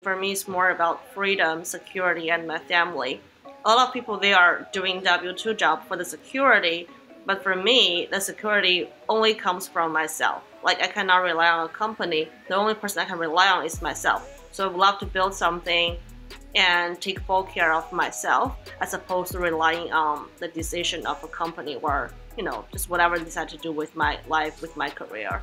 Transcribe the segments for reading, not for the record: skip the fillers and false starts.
For me, it's more about freedom, security, and my family. A lot of people they are doing W-2 job for the security, but for me, the security only comes from myself. Like I cannot rely on a company. The only person I can rely on is myself. So I would love to build something and take full care of myself as opposed to relying on the decision of a company or just whatever I decide to do with my life, with my career.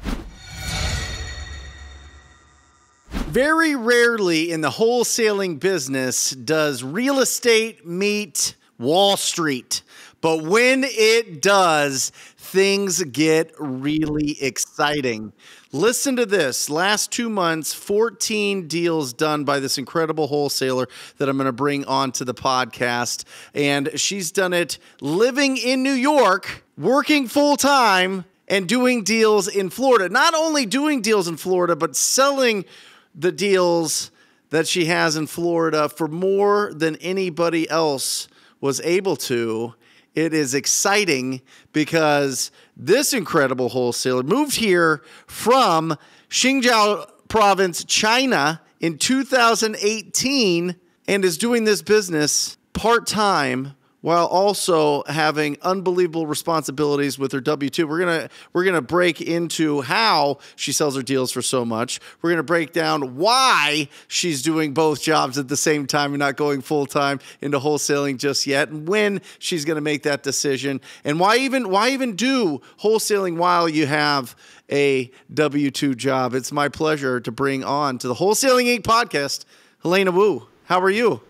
Very rarely in the wholesaling business does real estate meet Wall Street. But when it does, things get really exciting. Listen to this. Last 2 months, 14 deals done by this incredible wholesaler that I'm going to bring onto the podcast. And she's done it living in New York, working full time, and doing deals in Florida. Not only doing deals in Florida, but selling the deals that she has in Florida for more than anybody else was able to. It is exciting because this incredible wholesaler moved here from Xinjiang province, China in 2018 and is doing this business part-time while also having unbelievable responsibilities with her W-2. We're gonna break into how she sells her deals for so much. We're gonna break down why she's doing both jobs at the same time and not going full-time into wholesaling just yet, and when she's gonna make that decision, and why even do wholesaling while you have a W-2 job. It's my pleasure to bring on to the Wholesaling Inc. podcast, Helena Wu. How are you?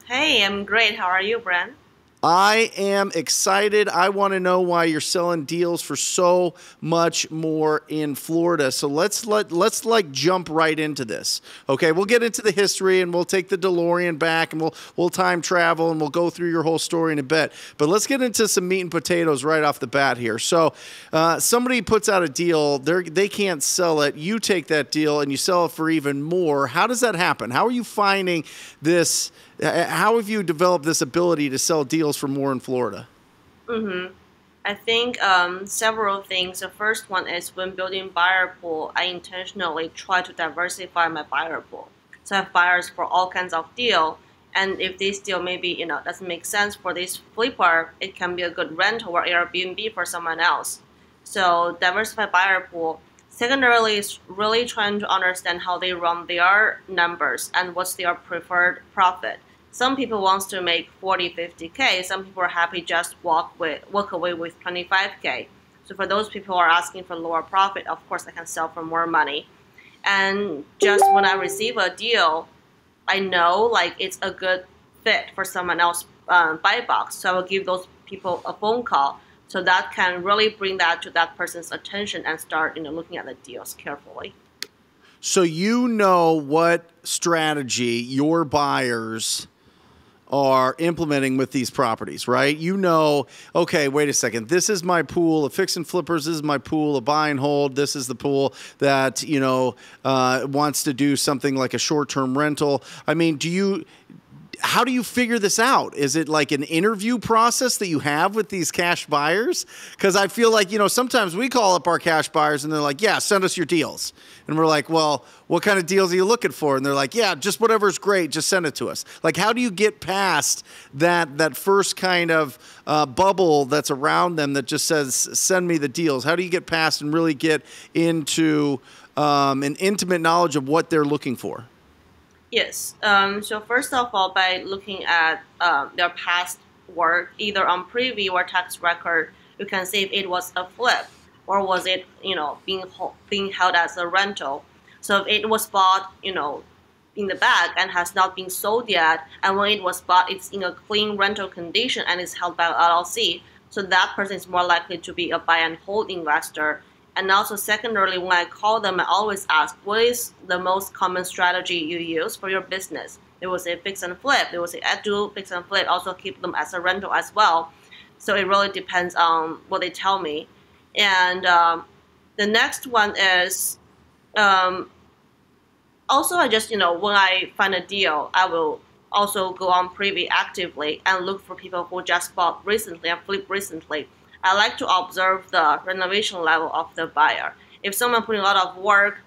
Hey, I'm great. How are you, Brent? I am excited. I want to know why you're selling deals for so much more in Florida. So let's jump right into this. Okay, we'll get into the history and we'll take the DeLorean back and we'll time travel and we'll go through your whole story in a bit. But let's get into some meat and potatoes right off the bat here. So somebody puts out a deal, they can't sell it. You take that deal and you sell it for even more. How does that happen? How are you finding this? How have you developed this ability to sell deals for more in Florida? I think several things. The first one is when building buyer pool, I intentionally try to diversify my buyer pool. So I have buyers for all kinds of deal. And if this deal maybe doesn't make sense for this flipper, it can be a good rental or Airbnb for someone else. So diversify buyer pool. Secondarily is really trying to understand how they run their numbers and what's their preferred profit. Some people wants to make 40, 50K. Some people are happy just walk away with 25K. So for those people who are asking for lower profit, of course I can sell for more money. And just when I receive a deal, I know like it's a good fit for someone else buy box. So I will give those people a phone call. So that can really bring that to that person's attention and start looking at the deals carefully. So you know what strategy your buyers are implementing with these properties, right? You know, okay, wait a second. This is my pool of fix and flippers. This is my pool of buy and hold. This is the pool that, wants to do something like a short-term rental. I mean, how do you figure this out? Is it like an interview process that you have with these cash buyers? Because I feel like, sometimes we call up our cash buyers and they're like, yeah, send us your deals. And we're like, well, what kind of deals are you looking for? And they're like, yeah, just whatever's great, just send it to us. Like, how do you get past that first kind of bubble that's around them that just says, send me the deals? How do you get past and really get into an intimate knowledge of what they're looking for? Yes. So first of all, by looking at their past work, either on preview or tax record, you can see if it was a flip or was it, being held as a rental. So if it was bought, in the back and has not been sold yet, and when it was bought, it's in a clean rental condition and is held by LLC. So that person is more likely to be a buy and hold investor. And also secondarily, when I call them, I always ask, what is the most common strategy you use for your business? They will say fix and flip. They will say I do fix and flip, also keep them as a rental as well. So it really depends on what they tell me. And the next one is also I just, when I find a deal, I will also go on Privy actively and look for people who just bought recently and flipped recently. I like to observe the renovation level of the buyer. If someone putting a lot of work,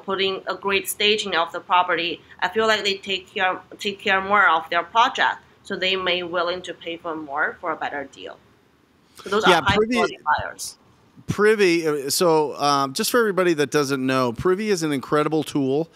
putting a great staging of the property, I feel like they take care more of their project, so they may willing to pay for more for a better deal. So those are Yeah, high quality buyers. Privy. So, just for everybody that doesn't know, Privy is an incredible tool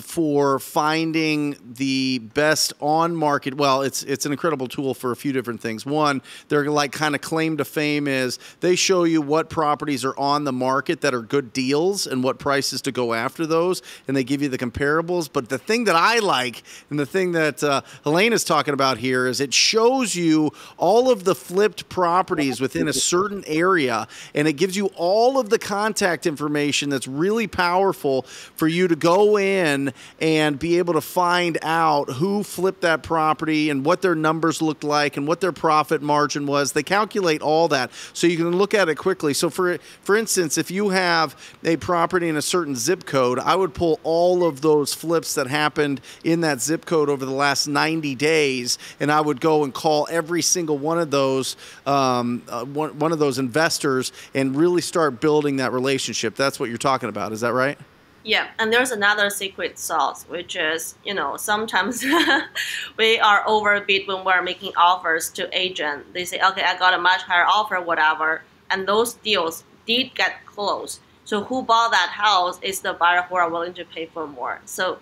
for finding the best on market. Well, it's an incredible tool for a few different things. One, their like kind of claim to fame is they show you what properties are on the market that are good deals and what prices to go after those, and they give you the comparables. But the thing that I like and the thing that Helene is talking about here is it shows you all of the flipped properties within a certain area, and it gives you all of the contact information that's really powerful for you to go in and be able to find out who flipped that property and what their numbers looked like and what their profit margin was. They calculate all that so you can look at it quickly. So for instance, if you have a property in a certain zip code, I would pull all of those flips that happened in that zip code over the last 90 days, and I would go and call every single one of those one of those investors and really start building that relationship. That's what you're talking about. Is that right? Yeah, and there's another secret sauce, which is, sometimes we are overbid when we're making offers to agent. They say, okay, I got a much higher offer, whatever, and those deals did get closed. So who bought that house is the buyer who are willing to pay for more. So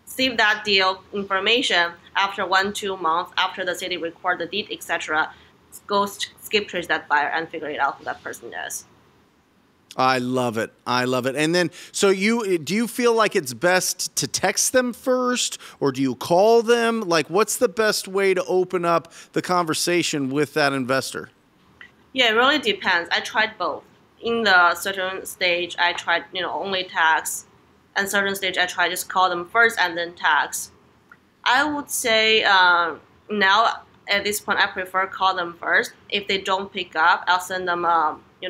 save that deal information after 1-2 months, after the city record the deed, etc. Go skip trace that buyer and figure it out who that person is. I love it. I love it. And then, so do you feel like it's best to text them first, or do you call them? Like, what's the best way to open up the conversation with that investor? Yeah, it really depends. I tried both. In the certain stage, I tried, only text, and certain stage, I tried just call them first and then text. I would say now at this point, I prefer call them first. If they don't pick up, I'll send them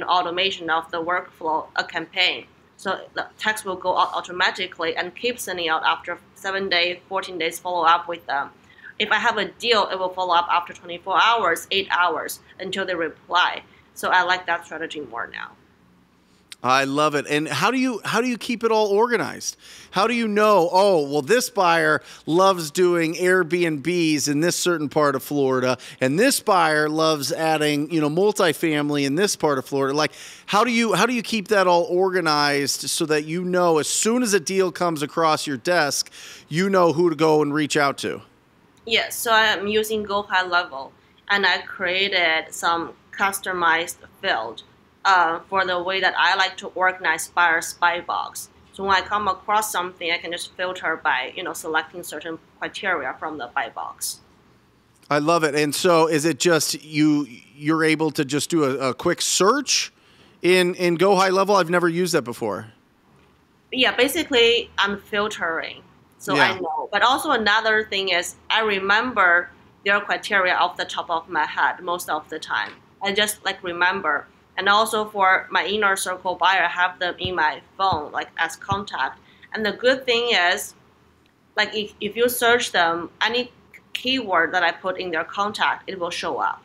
automation of the workflow, a campaign. So the text will go out automatically and keep sending out after 7 days, 14 days, follow up with them. If I have a deal, it will follow up after 24 hours, 8 hours until they reply. So I like that strategy more now. I love it. And how do you keep it all organized? How do you know, oh, well, this buyer loves doing Airbnbs in this certain part of Florida, and this buyer loves adding, multifamily in this part of Florida? Like, how do you keep that all organized so that as soon as a deal comes across your desk, you know who to go and reach out to? Yes, so I'm using Go High Level, and I created some customized field for the way that I like to organize buyer's buy box. So when I come across something, I can just filter by, selecting certain criteria from the buy box. I love it. And so is it just you're able to just do a quick search in Go High Level? I've never used that before. Yeah, basically I'm filtering. So yeah. I know. But also another thing is I remember their criteria off the top of my head most of the time. I just remember. And also for my inner circle buyer, I have them in my phone, as contact. And the good thing is, if you search them, any keyword that I put in their contact, it will show up.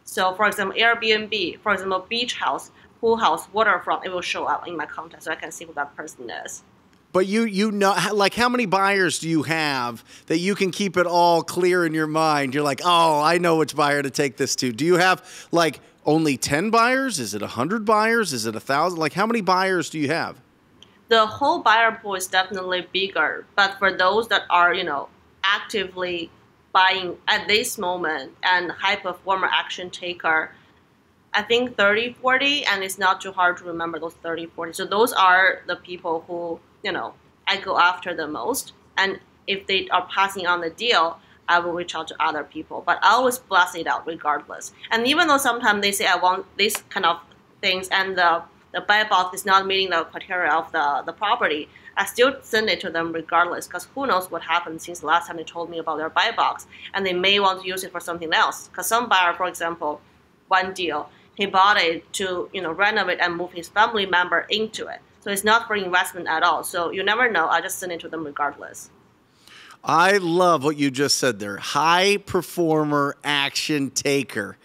So for example, Airbnb, for example, beach house, pool house, waterfront, it will show up in my contact so I can see who that person is. But you know, how many buyers do you have that you can keep it all clear in your mind? You're like, oh, I know which buyer to take this to. Do you have only 10 buyers? Is it 100 buyers? Is it 1,000? How many buyers do you have? The whole buyer pool is definitely bigger. But for those that are, actively buying at this moment and high performer action taker, I think 30, 40, and it's not too hard to remember those 30, 40. So those are the people who, I go after the most. And if they are passing on the deal, I will reach out to other people. But I always blast it out regardless. And even though sometimes they say I want this kind of things and the buy box is not meeting the criteria of the property, I still send it to them regardless, because who knows what happened since the last time they told me about their buy box, and they may want to use it for something else. Because some buyer, for example, one deal, he bought it to renovate and move his family member into it. So it's not for investment at all. So you never know. I just send it to them regardless. I love what you just said there. High performer action taker.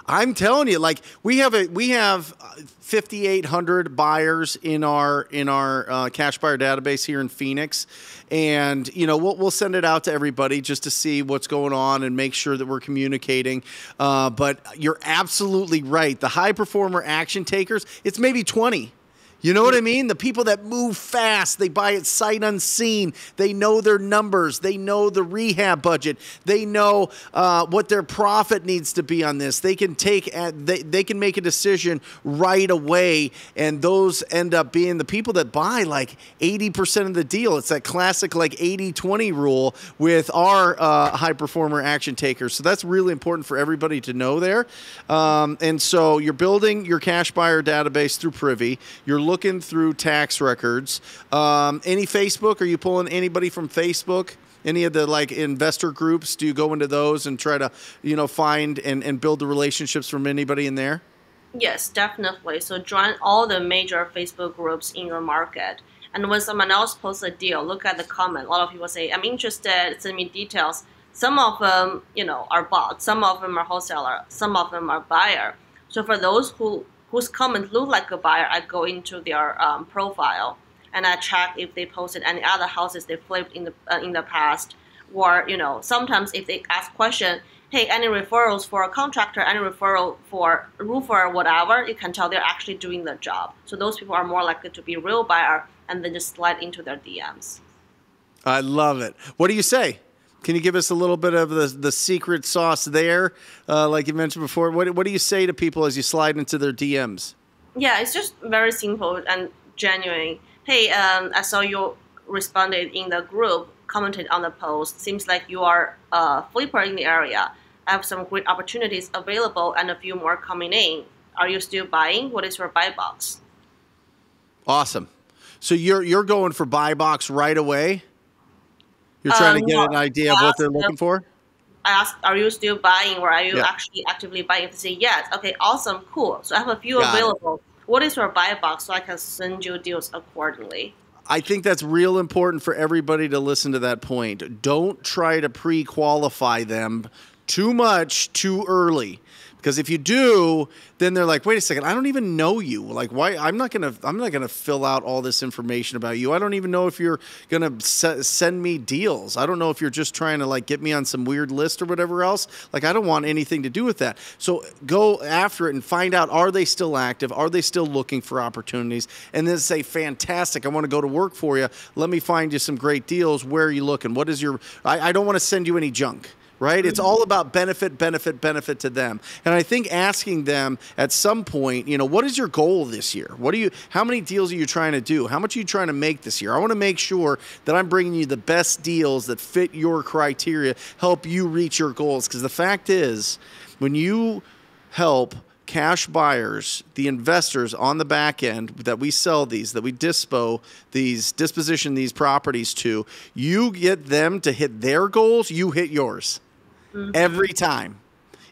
I'm telling you, like we have 5,800 buyers in our cash buyer database here in Phoenix, and we'll send it out to everybody just to see what's going on and make sure that we're communicating. But you're absolutely right. The high performer action takers, it's maybe 20. You know what I mean? The people that move fast, they buy it sight unseen. They know their numbers. They know the rehab budget. They know what their profit needs to be on this. They can they can make a decision right away, and those end up being the people that buy like 80% of the deal. It's that classic like 80-20 rule with our high performer action takers. So that's really important for everybody to know there. And so you're building your cash buyer database through Privy. You're looking through tax records. Any Facebook? Are you pulling anybody from Facebook? Any of the like investor groups? Do you go into those and try to, find and build the relationships from anybody in there? Yes, definitely. So join all the major Facebook groups in your market. And when someone else posts a deal, look at the comment. A lot of people say, I'm interested, send me details. Some of them, are bots. Some of them are wholesaler. Some of them are buyer. So for those whose comment look like a buyer, I go into their profile and I check if they posted any other houses they flipped in the past, or sometimes if they ask question, hey, any referrals for a contractor, any referral for a roofer, whatever, you can tell they're actually doing the job. So those people are more likely to be real buyer, and then just slide into their DMs. I love it. What do you say? Can you give us a little bit of the secret sauce there, like you mentioned before? What do you say to people as you slide into their DMs? Yeah, it's just very simple and genuine. Hey, I saw you responded in the group, commented on the post. Seems like you are a flipper in the area. I have some great opportunities available and a few more coming in. Are you still buying? What is your buy box? Awesome. So you're going for buy box right away? You're trying to get an idea of what they're looking for? I asked, are you still buying, or are you actually actively buying? If they say yes, okay, awesome, cool. So I have a few available. What is your buy box so I can send you deals accordingly? I think that's real important for everybody to listen to that point. Don't try to pre-qualify them too much too early. Because if you do, then they're like, wait a second, I don't even know you. Like, why? I'm not gonna fill out all this information about you. I don't even know if you're gonna send me deals. I don't know if you're just trying to like get me on some weird list or whatever else. Like, I don't want anything to do with that. So go after it and find out, are they still active? Are they still looking for opportunities? And then say, fantastic, I want to go to work for you. Let me find you some great deals. Where are you looking? What is your? I don't want to send you any junk. Right? It's all about benefit to them. And I think asking them at some point, what is your goal this year? How many deals are you trying to do? How much are you trying to make this year? I want to make sure that I'm bringing you the best deals that fit your criteria, help you reach your goals. Because the fact is, when you help cash buyers, the investors on the back end that we sell these, that we disposition these properties to, you get them to hit their goals, you hit yours. Mm-hmm. Every time.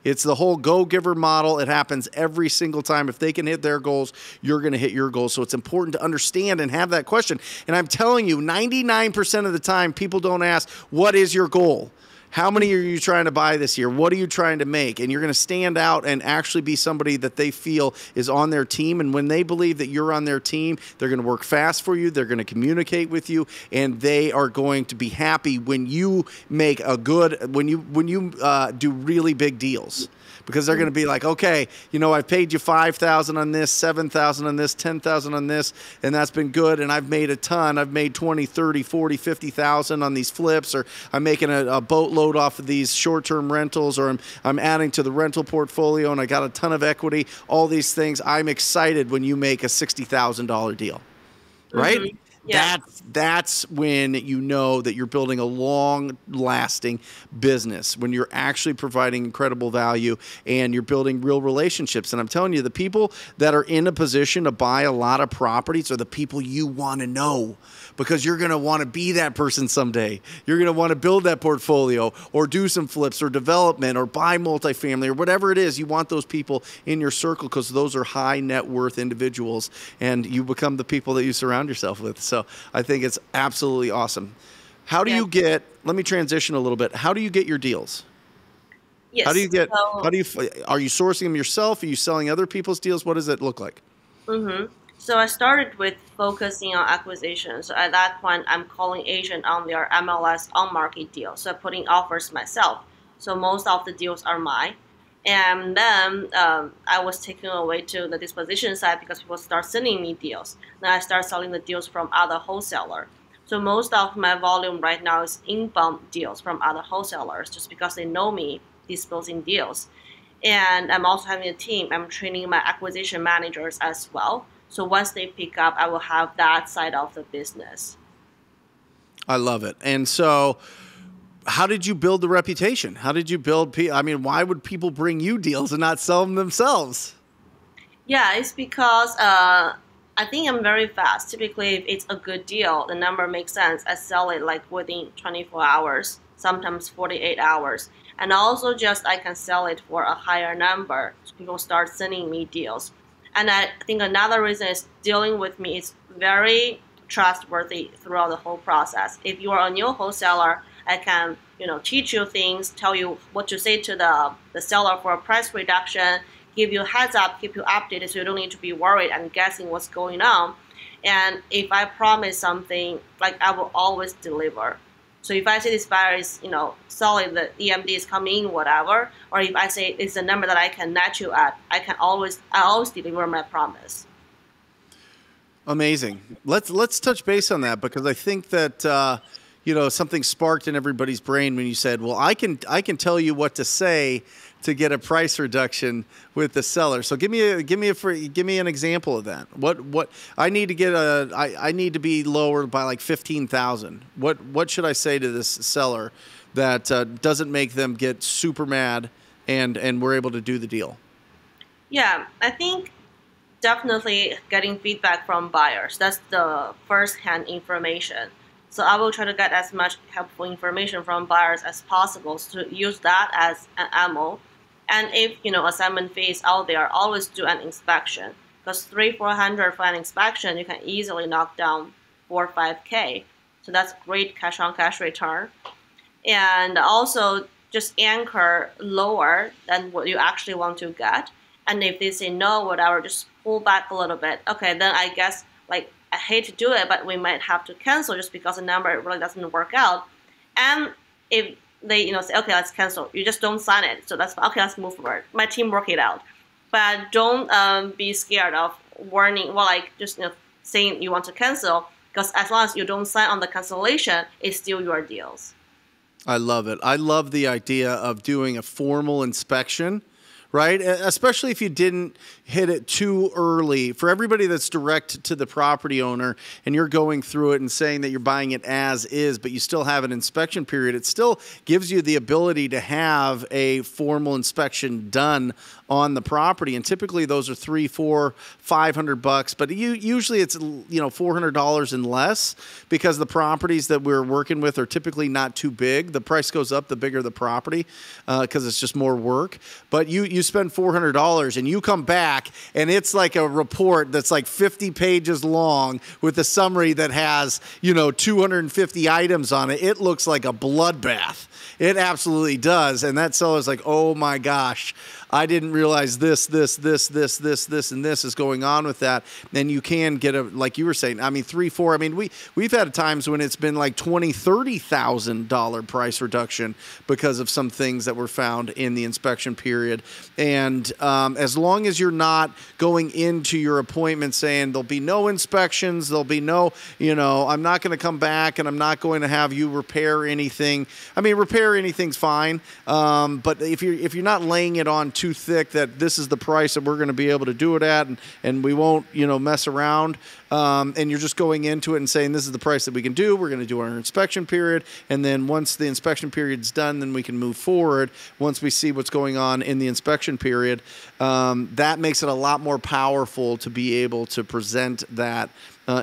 It's the whole go-giver model. It happens every single time. If they can hit their goals, you're going to hit your goals. So it's important to understand and have that question. And I'm telling you, 99% of the time, people don't ask, what is your goal? How many are you trying to buy this year? What are you trying to make? And you're going to stand out and actually be somebody that they feel is on their team. And when they believe that you're on their team, they're going to work fast for you. They're going to communicate with you, and they are going to be happy when you make when you do really big deals. Because they're going to be like, okay, I've paid you $5,000 on this, $7,000 on this, $10,000 on this, and that's been good. And I've made a ton. I've made 20, 30, 40, 50,000 on these flips, or I'm making a boatload off of these short-term rentals, or I'm adding to the rental portfolio, and I got a ton of equity. All these things. I'm excited when you make a $60,000 deal, right? Mm-hmm. Yeah. That's when you know that you're building a long-lasting business, when you're actually providing incredible value and you're building real relationships. And I'm telling you, the people that are in a position to buy a lot of properties are the people you want to know, because you're going to want to be that person someday. You're going to want to build that portfolio or do some flips or development or buy multifamily or whatever it is. You want those people in your circle because those are high net worth individuals, and you become the people that you surround yourself with. So I think it's absolutely awesome. How do you let me transition a little bit. How do you get your deals? How do you Yes. get, So are you sourcing them yourself? Are you selling other people's deals? What does it look like? So I started with focusing on acquisition. So at that point, I'm calling agent on their MLS on market deal. So putting offers myself. So most of the deals are mine. And then I was taken away to the disposition side because people start sending me deals. Then I start selling the deals from other wholesaler. So most of my volume right now is inbound deals from other wholesalers just because they know me disposing deals. And I'm also having a team. I'm training my acquisition managers as well. So once they pick up, I will have that side of the business. I love it. And so, how did you build the reputation? How did you build? I mean, why would people bring you deals and not sell them themselves? Yeah, it's because I think I'm very fast. Typically, if it's a good deal, the number makes sense. I sell it like within 24 hours, sometimes 48 hours. And also just I can sell it for a higher number. So people start sending me deals. And I think another reason is dealing with me is very trustworthy throughout the whole process. If you are a new wholesaler, I can teach you things, tell you what to say to the seller for a price reduction, give you a heads up, keep you updated so you don't need to be worried and guessing what's going on. And if I promise something, like I will always deliver. So if I say this buyer is, solid, the EMD is coming in, whatever, or if I say it's a number that I can match you at, I always deliver my promise. Amazing. Let's touch base on that because I think that something sparked in everybody's brain when you said, "Well, I can tell you what to say to get a price reduction with the seller." So give me an example of that. What I need to get I need to be lower by like 15,000. What should I say to this seller that doesn't make them get super mad and we're able to do the deal? Yeah, I think definitely getting feedback from buyers. That's the first-hand information. So I will try to get as much helpful information from buyers as possible to use that as an ammo. And if assignment fee is out there, always do an inspection because 300-400 for an inspection, you can easily knock down 4 or 5K. So that's great cash on cash return. And also just anchor lower than what you actually want to get. And if they say no, whatever, just pull back a little bit. Okay, then I guess like I hate to do it, but we might have to cancel just because the number really doesn't work out. And if they say okay, let's cancel, you just don't sign it. So that's okay. Let's move forward. My team work it out, but don't be scared of warning. Well, like just saying you want to cancel because as long as you don't sign on the cancellation, it's still your deals. I love it. I love the idea of doing a formal inspection, right? Especially if you didn't hit it too early. For everybody that's direct to the property owner and you're going through it and saying that you're buying it as is, but you still have an inspection period, it still gives you the ability to have a formal inspection done on the property. And typically those are $300, $400, $500, but usually it's $400 and less because the properties that we're working with are typically not too big. The price goes up the bigger the property because it's just more work. But you spend $400 and you come back and it's like a report that's like 50 pages long with a summary that has 250 items on it. It looks like a bloodbath. It absolutely does. And that seller's like, oh my gosh, I didn't realize this, and this is going on with that. And you can get like you were saying, I mean, 3, 4. I mean, we've had times when it's been like $20,000-$30,000 price reduction because of some things that were found in the inspection period. And as long as you're not going into your appointment saying there'll be no inspections, there'll be no, I'm not going to come back and I'm not going to have you repair anything. I mean, repair anything's fine, but if you're not laying it on too thick that this is the price that we're going to be able to do it at and we won't mess around, and you're just going into it and saying this is the price that we can do, we're going to do our inspection period, and then once the inspection period's done, then we can move forward once we see what's going on in the inspection period. That makes it a lot more powerful to be able to present that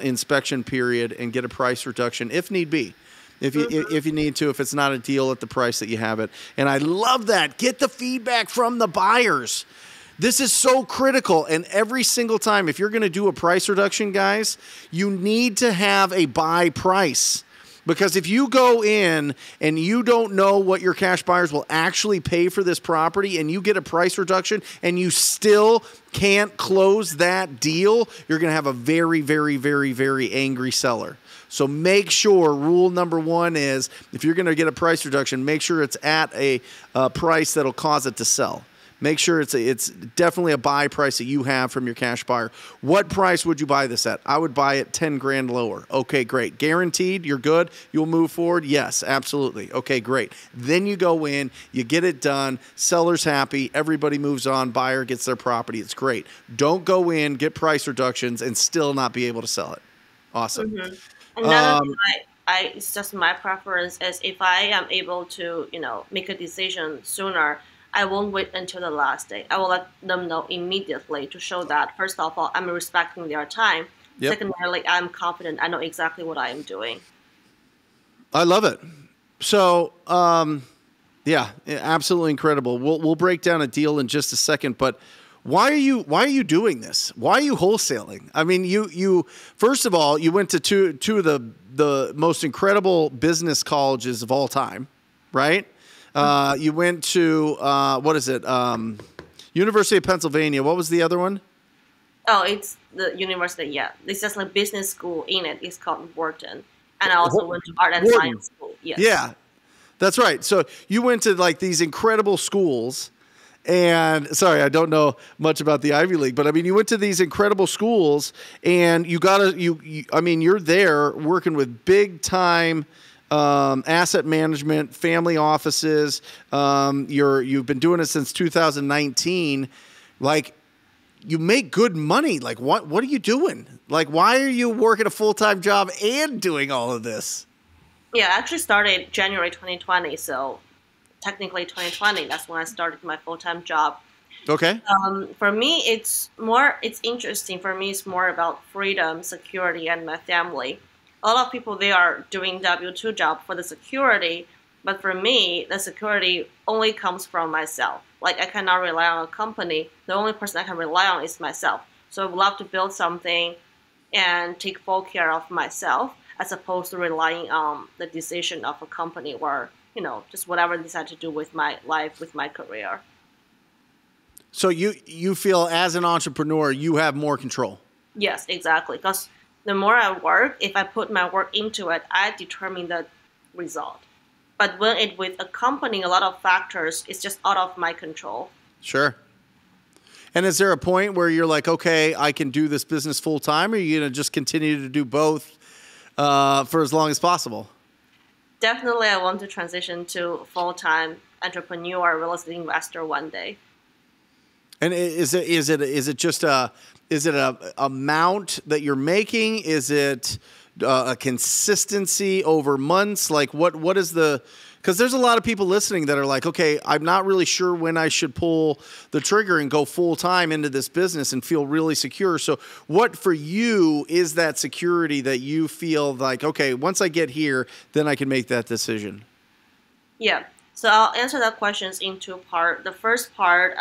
inspection period and get a price reduction if need be. If you need to, if it's not a deal at the price that you have it. And I love that. Get the feedback from the buyers. This is so critical. And every single time, if you're going to do a price reduction, guys, you need to have a buy price. Because if you go in and you don't know what your cash buyers will actually pay for this property and you get a price reduction and you still can't close that deal, you're going to have a very, very, very, very angry seller. So make sure, rule number one is, if you're going to get a price reduction, make sure it's at a price that'll cause it to sell. Make sure it's definitely a buy price that you have from your cash buyer. What price would you buy this at? I would buy it 10 grand lower. Okay, great. Guaranteed, you're good. You'll move forward? Yes, absolutely. Okay, great. Then you go in, you get it done, seller's happy, everybody moves on, buyer gets their property. It's great. Don't go in, get price reductions, and still not be able to sell it. Awesome. Mm-hmm. Another thing it's just my preference is if I am able to, make a decision sooner, I won't wait until the last day. I will let them know immediately to show that, first of all, I'm respecting their time. Yep. Secondarily, I'm confident. I know exactly what I am doing. I love it. So, yeah, absolutely incredible. We'll break down a deal in just a second, but why are you doing this? Why are you wholesaling? I mean, you first of all, you went to two of the most incredible business colleges of all time, right? You went to what is it? University of Pennsylvania. What was the other one? Oh, it's the university. Yeah, it's just like business school in it. It's called Wharton, and I also went to art and science school. Yes. Yeah, that's right. So you went to like these incredible schools. And sorry, I don't know much about the Ivy League, but I mean, you went to these incredible schools, and I mean, you're there working with big time asset management, family offices. You've been doing it since 2019. Like, you make good money. Like, what are you doing? Like, why are you working a full-time job and doing all of this? Yeah, I actually started January 2020, so technically 2020. That's when I started my full-time job. Okay. For me, it's interesting. For me, it's more about freedom, security, and my family. A lot of people, they are doing W-2 job for the security, but for me, the security only comes from myself. Like, I cannot rely on a company. The only person I can rely on is myself. So I would love to build something and take full care of myself, as opposed to relying on the decision of a company or, just whatever I decide to do with my life, with my career. So you feel as an entrepreneur, you have more control? Yes, exactly. Because the more I work, if I put my work into it, I determine the result. But when it's with a company, a lot of factors, it's just out of my control. Sure. And is there a point where you're like, okay, I can do this business full time, or are you going to just continue to do both for as long as possible? Definitely, I want to transition to full-time entrepreneur, real estate investor one day. And is it just a amount that you're making? Is it a consistency over months? Like what is because there's a lot of people listening that are like, okay, I'm not really sure when I should pull the trigger and go full time into this business and feel really secure. So what for you is that security that you feel like, okay, once I get here, then I can make that decision? Yeah. So I'll answer that questions in two parts. The first part,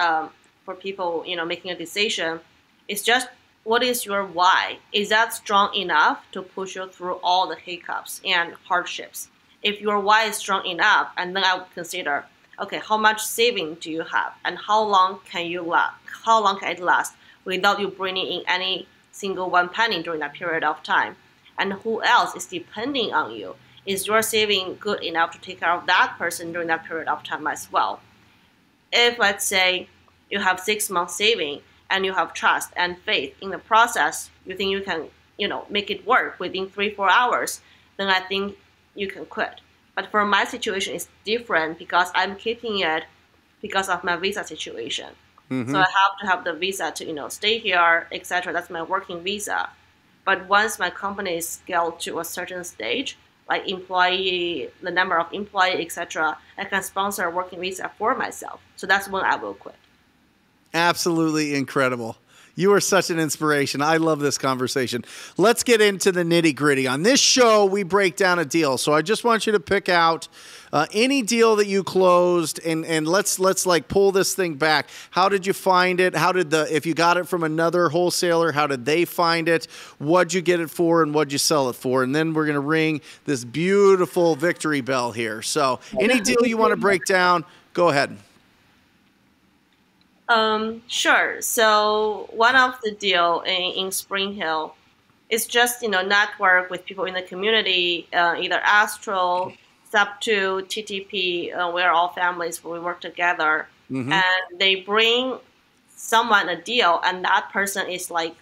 for people, making a decision, is just, what is your why? Is that strong enough to push you through all the hiccups and hardships? If your why is strong enough, and then I would consider, okay, how much saving do you have, and how long can it last without you bringing in any single one penny during that period of time? And who else is depending on you? Is your saving good enough to take care of that person during that period of time as well? If, let's say, you have 6 months saving and you have trust and faith in the process, you think you can, make it work within 3-4 hours, then I think you can quit. But for my situation, it's different because I'm keeping it because of my visa situation. Mm-hmm. So I have to have the visa to, stay here, etc. That's my working visa. But once my company is scaled to a certain stage, like the number of employee, etc., I can sponsor a working visa for myself. So that's when I will quit. Absolutely incredible. You are such an inspiration. I love this conversation. Let's get into the nitty gritty. On this show, we break down a deal. So I just want you to pick out any deal that you closed, and let's like pull this thing back. How did you find it? If you got it from another wholesaler, how did they find it? What'd you get it for, and what'd you sell it for? And then we're gonna ring this beautiful victory bell here. So any deal you want to break down, go ahead. Sure. So one of the deal in Spring Hill is just, network with people in the community, either Astro, Sub2, TTP, we're all families, we work together. Mm-hmm. And they bring someone a deal, and that person is like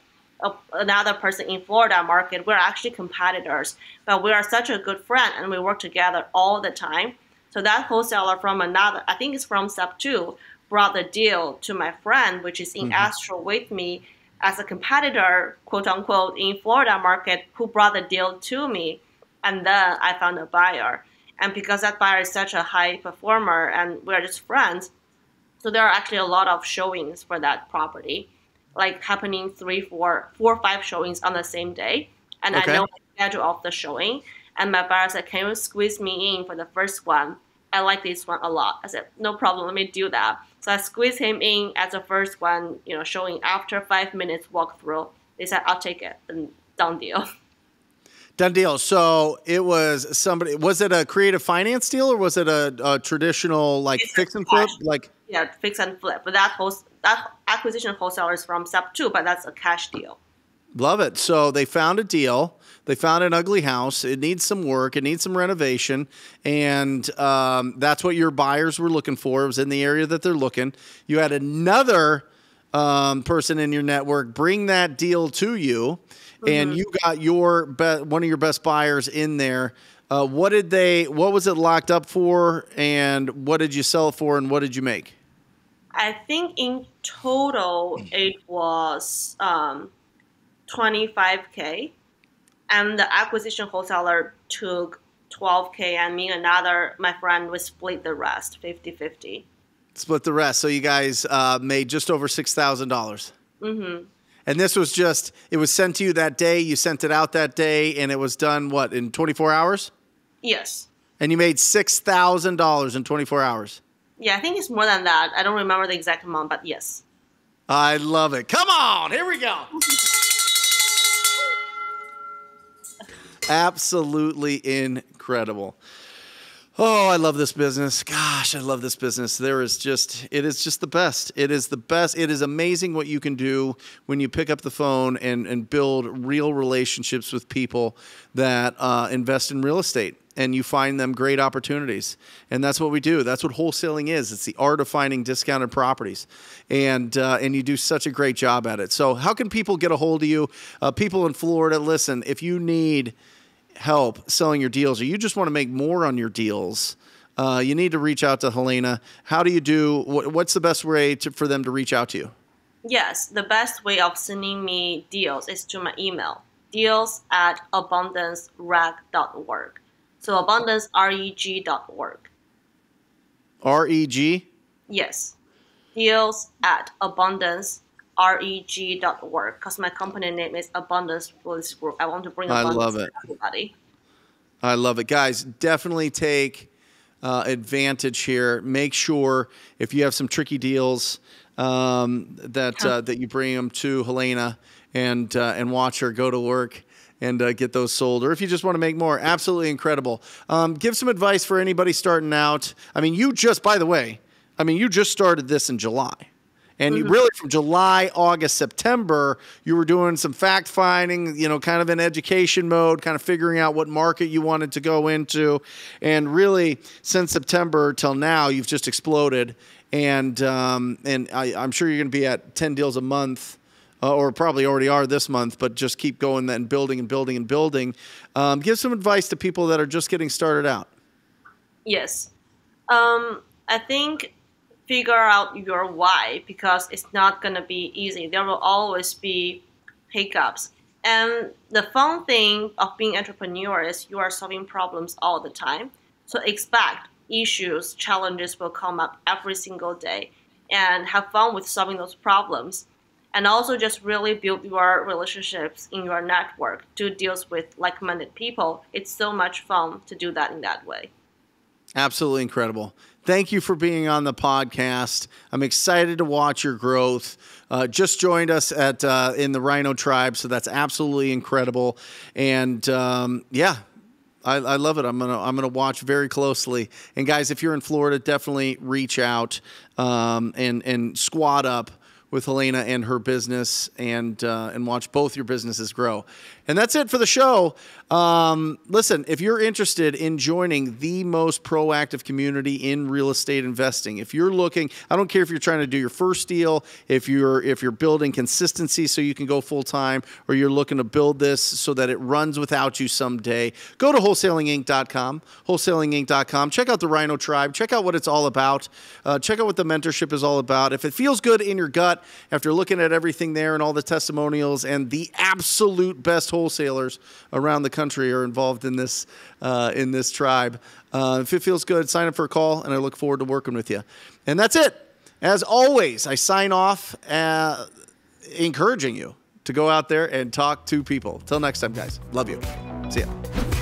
another person in Florida market. We're actually competitors, but we are such a good friend, and we work together all the time. So that wholesaler from another, I think it's from Sub2, brought the deal to my friend, which is in Astro with me as a competitor, quote unquote, in Florida market, who brought the deal to me. And then I found a buyer. And because that buyer is such a high performer and we're just friends, so there are actually a lot of showings for that property, like happening 3, 4, 5 showings on the same day. And Okay. I know the schedule of the showing. And my buyer said, can you squeeze me in for the first one? I like this one a lot. I said, no problem, let me do that. So I squeezed him in as the first one, showing after 5 minutes walkthrough. They said, I'll take it, and done deal. Done deal. So it was somebody. Was it a creative finance deal, or was it a traditional like fix and flip? Yeah, fix and flip. But that acquisition wholesaler is from Sub2, but that's a cash deal. Love it. So they found a deal. They found an ugly house. It needs some work. It needs some renovation. And that's what your buyers were looking for. It was in the area that they're looking. You had another person in your network bring that deal to you, and you got one of your best buyers in there. What was it locked up for, and what did you sell it for, and what did you make? I think in total it was $25K, and the acquisition wholesaler took $12K, and me and my friend, we split the rest, 50-50. Split the rest. So you guys made just over $6,000. Mm-hmm. And this was it was sent to you that day. You sent it out that day, and it was done, in 24 hours? Yes. And you made $6,000 in 24 hours. Yeah, I think it's more than that. I don't remember the exact amount, but yes. I love it. Come on, here we go. Absolutely incredible. Oh, I love this business. Gosh, I love this business. It is just the best. It is the best. It is amazing what you can do when you pick up the phone and build real relationships with people that invest in real estate, and you find them great opportunities. And that's what we do. That's what wholesaling is. It's the art of finding discounted properties. And you do such a great job at it. So how can people get a hold of you? People in Florida, listen, if you need help selling your deals, or you just want to make more on your deals, you need to reach out to Helena. How do you do? What's the best way for them to reach out to you? Yes, the best way of sending me deals is to my email, deals@abundancereg.org. So abundance, reg.org. REG? Yes, deals@abundancereg.org, because my company name is Abundance Police Group. I want to bring abundance to everybody. I love it. Guys, definitely take advantage here. Make sure if you have some tricky deals that you bring them to Helena and watch her go to work and get those sold. Or if you just want to make more, absolutely incredible. Give some advice for anybody starting out. I mean, you just started this in July. And you really, from July, August, September, you were doing some fact finding, kind of in education mode, kind of figuring out what market you wanted to go into. And really, since September till now, you've just exploded. And I'm sure you're going to be at 10 deals a month, or probably already are this month, but just keep going and building and building and building. Give some advice to people that are just getting started out. Yes. I think figure out your why, because it's not going to be easy. There will always be hiccups. And the fun thing of being an entrepreneur is you are solving problems all the time. So expect issues, challenges will come up every single day, and have fun with solving those problems. and also just really build your relationships in your network to deal with like-minded people. It's so much fun to do that in that way. Absolutely incredible. Thank you for being on the podcast. I'm excited to watch your growth. Just joined us at in the Rhino Tribe, so that's absolutely incredible. And yeah, I love it. I'm gonna watch very closely. And guys, if you're in Florida, definitely reach out and squad up with Helena and her business, and watch both your businesses grow. And that's it for the show. Listen, if you're interested in joining the most proactive community in real estate investing, if you're looking, I don't care if you're trying to do your first deal, if you're building consistency so you can go full time, or you're looking to build this so that it runs without you someday, go to wholesalinginc.com, wholesalinginc.com. Check out the Rhino Tribe. Check out what it's all about. Check out what the mentorship is all about. If it feels good in your gut after looking at everything there and all the testimonials, and the absolute best wholesalers around the country are involved in this tribe. If it feels good, sign up for a call, and I look forward to working with you. And that's it. As always, I sign off encouraging you to go out there and talk to people. Till next time, guys. Love you. See ya.